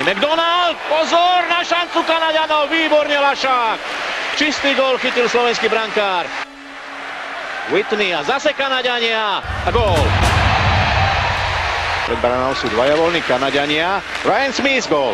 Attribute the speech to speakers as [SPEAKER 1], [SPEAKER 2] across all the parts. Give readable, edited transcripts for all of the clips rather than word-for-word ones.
[SPEAKER 1] McDonald, pozor na šancu Kanaďanov, výborne Lašák. Čistý gól chytil slovenský brankár. Whitney a zase Kanaďania a gól. Pred branou sú dvaja voľní Kanaďania. Ryan Smith, gól.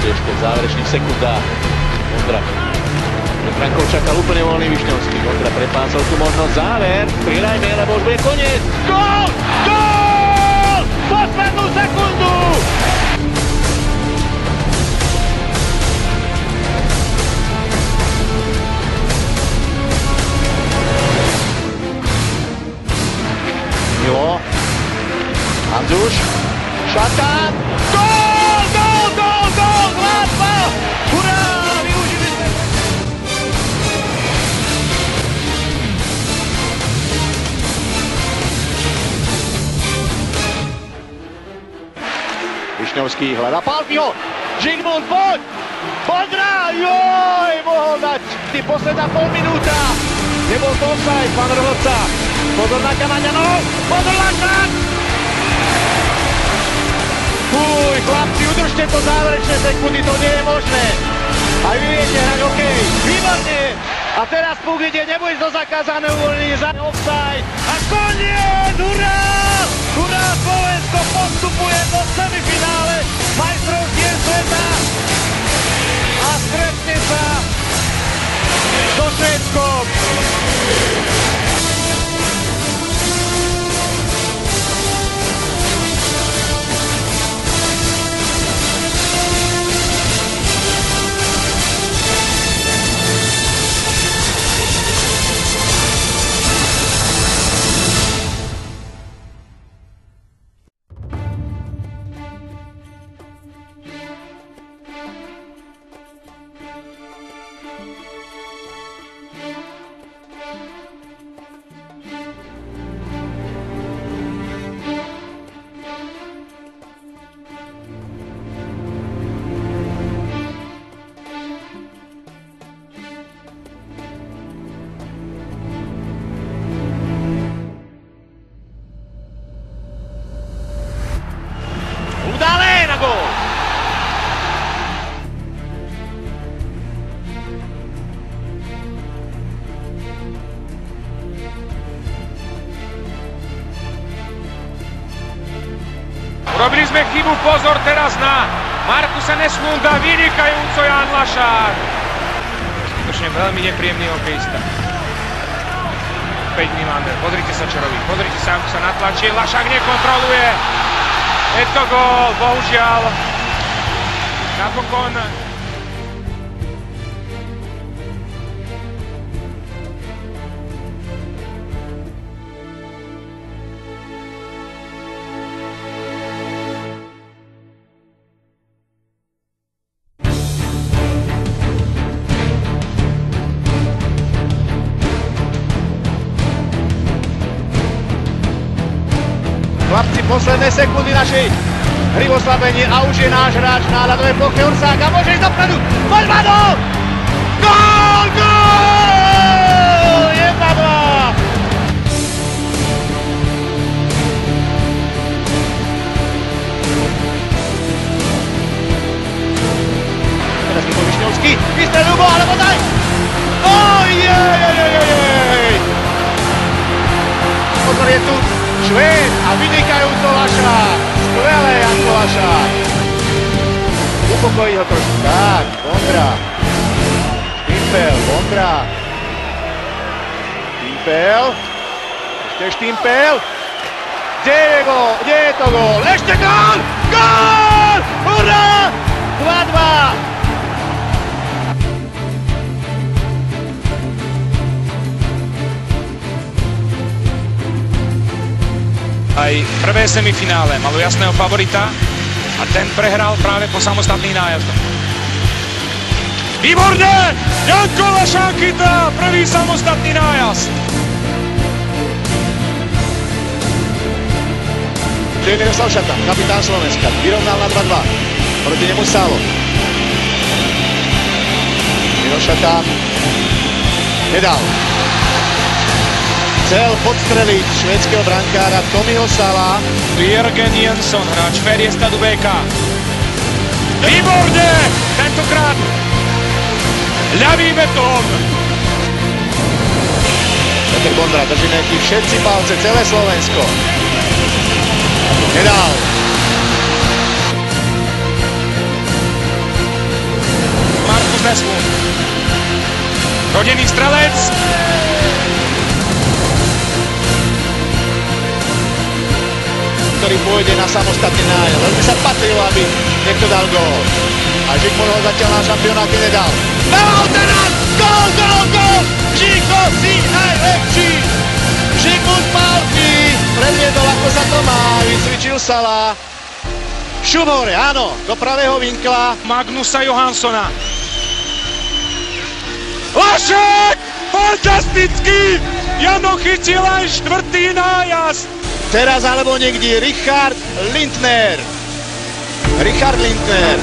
[SPEAKER 1] Ešte v záverečných sekundách. Vondra. Frankov čakal úplne voľný Višňovský. Vondra prepácal tu možnosť záver. Prirajme, lebo už bude koniec. Gól! Gól! Poslednú sekundu! Milo. Handzuš. Šatán. Gól! Hurá! Využili sme! Višňovský hľadá Palmiho! Žigmund, poď! Vondra! Joj! Mohol dať ty posledná pol minúta! Nebol to offside, pán rozhodca! Pozor na Kanaďanov! Pozor na šák! Fúj, chlapci, udržte to záverečné sekundy, to nie je možné. Aj vy viete hrať hokej. Výborne. A teraz puk ide, nebude to zakázané uvoľnenie za offside. A koniec, hurá! Hurá, Slovensko postupuje do semifinále majstrovstiev sveta. A stretne sa so Švédskom.
[SPEAKER 2] Robili sme chybu, pozor teraz na Markusa Nesmunda, vynikajúco Jan Lašák. Skutočne veľmi nepríjemný hokejista. 5 Nylander, pozrite sa čo robí, pozrite sa, ako sa natlačí, Lašák nekontroluje. Je to gól, bohužiaľ. Napokon
[SPEAKER 1] Chlapci, posledné sekundy našej hry v oslabení a už je náš hráč na ľadovej ploche Orsák a môže ísť dopredu. Poď Vado! Gól! Gól! 1-2. Teraz Mikol Višňovský, vystrelil gól, alebo daj! Ojej! Pozor, je tu Švéd a vynikajúco Lašák. Skvelé, Janko Lašák. Upokojí ho trošku. Tak, Vondra. Štimpel, Vondra. Štimpel. Ešte Štimpel. Kde je gól? Kde je to gól? Ešte gól! Gól! Hurá! 2-2.
[SPEAKER 2] Aj prvé semifinále malo jasného favorita a ten prehral práve po samostatných nájazdoch. Výborné! Janko Lašák chytá prvý samostatný nájazd.
[SPEAKER 1] Tu je Miroslav Šatan, kapitán Slovenska, vyrovnal na 2-2. Proti nemu Sálo. Miro Šatan nedal. Chcel podstreliť švédskeho brankára Tomiho Sala.
[SPEAKER 2] Jürgen Jönsson, hráč Färjestadu BK. Výborne! Tentokrát ľavý betón.
[SPEAKER 1] Peter Bondra, držíme ti všetci palce, celé Slovensko. Nedal.
[SPEAKER 2] Markus Neslund. Rodený strelec.
[SPEAKER 1] Ktorý pôjde na samostatný nájazd. Veľmi sa patrilo, aby niekto dal gól. A Žigmund ho zatiaľ na šampionáte nedal. Dal teraz! Gól, gól, gól! Žiko si najlepší! Žigmund Malky predviedol, ako sa to má. Vycvičil Sala. Šup hore, áno, do pravého vinkla.
[SPEAKER 2] Magnusa Johanssona. Lašák! Fantastický! Jano chytil aj štvrtý nájazd.
[SPEAKER 1] Teraz alebo niekde Richard Lindner. Richard Lindner.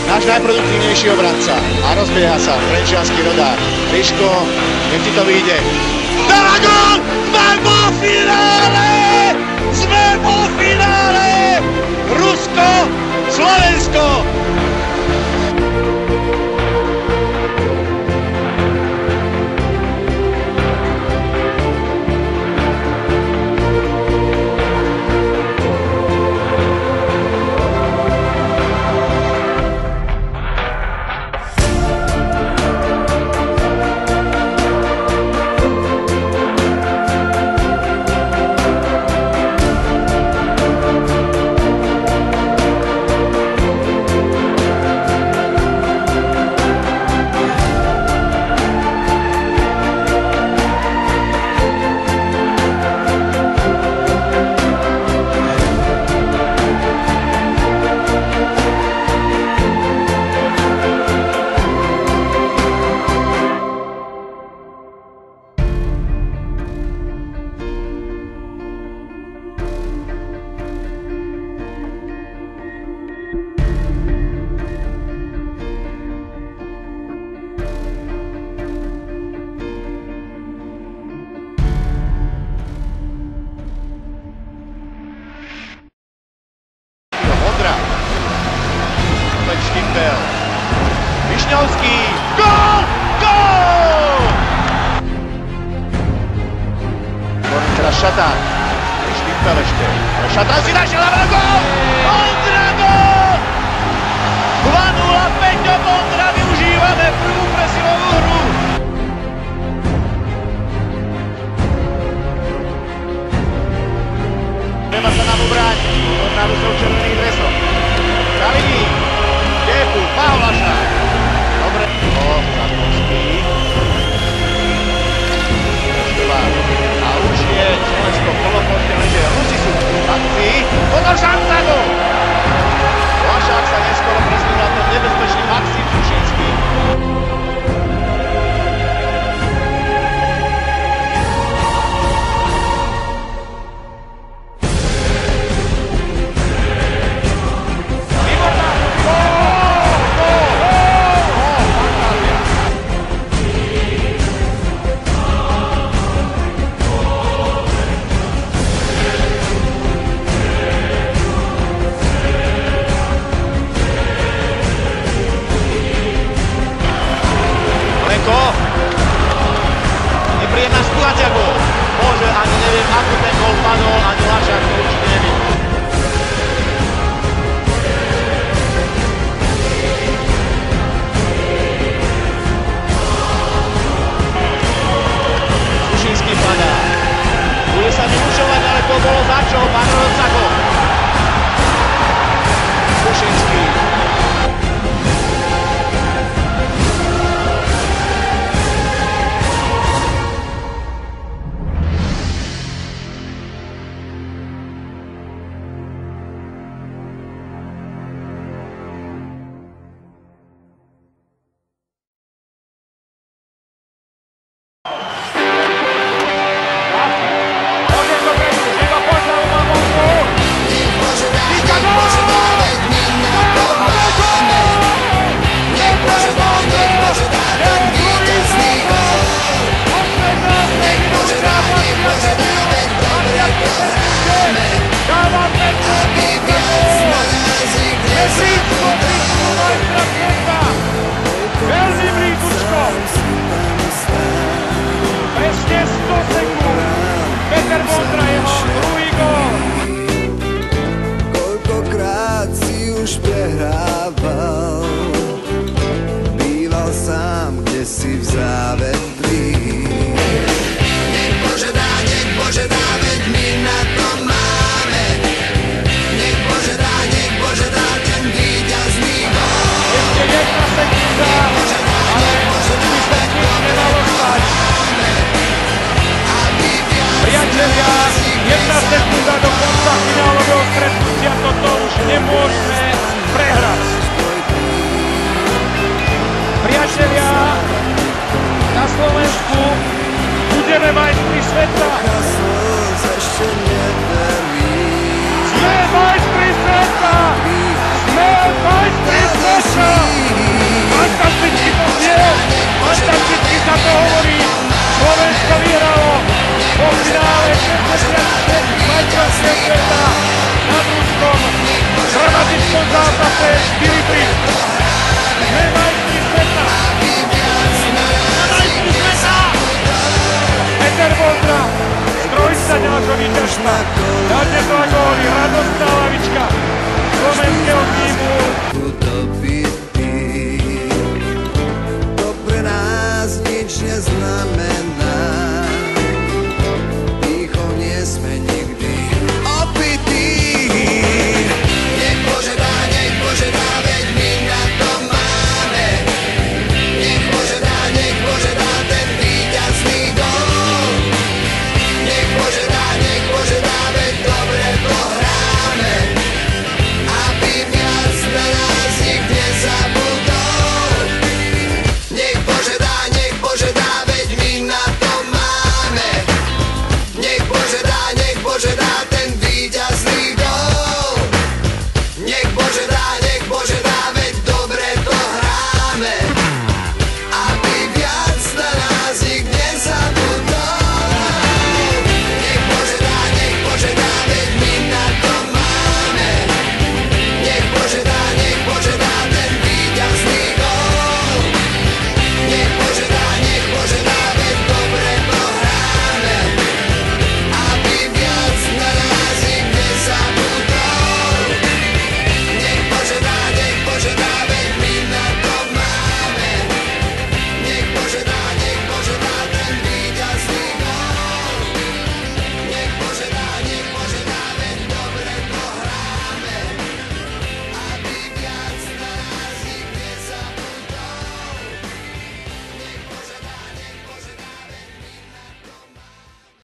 [SPEAKER 1] Náš najproduktívnejší obranca. A rozbieha sa trenčiansky rodár. Ríško, nech ti to vyjde. Dala gól! Sme vo finále! Sme vo finále! Rusko, Slovensko! Višňovský, gól! Gól! Teraz Šatán. Štimpel ešte. Ale Šatán si našiel na gól! Bondra gól! 2-0, Peťo Bondra, využívame prvú presilovú hru. Treba sa nám obrátiť. Na Rusov červených dresov. Zavidí. Depu, Pavlaša. Dobre. Zakovský. A už je Slovensko v poloposte, lenže Rusi sú v akcii. Pozor, šanca gól! Lašák sa neskoro presnul na ten nebezpečný Maxim Sušinský.
[SPEAKER 2] Jedna sekunda do konca finálového stretnutia, toto už nemôžeme prehrať. Priatelia, na Slovensku budeme majstri sveta. Sme majstri sveta! Sme majstri sveta! Fantasticky to znie, fantasticky sa to hovorí. Slovensko vyhralo vo finále 66 majstrovstiev sveta nad Ruskom v dramatickom zápase 4-3. Sme majstri sveta! Peter Vondra, strojca ďalšieho víťazstva. Dáte 2 góly, radostná lavička slovenského týmu.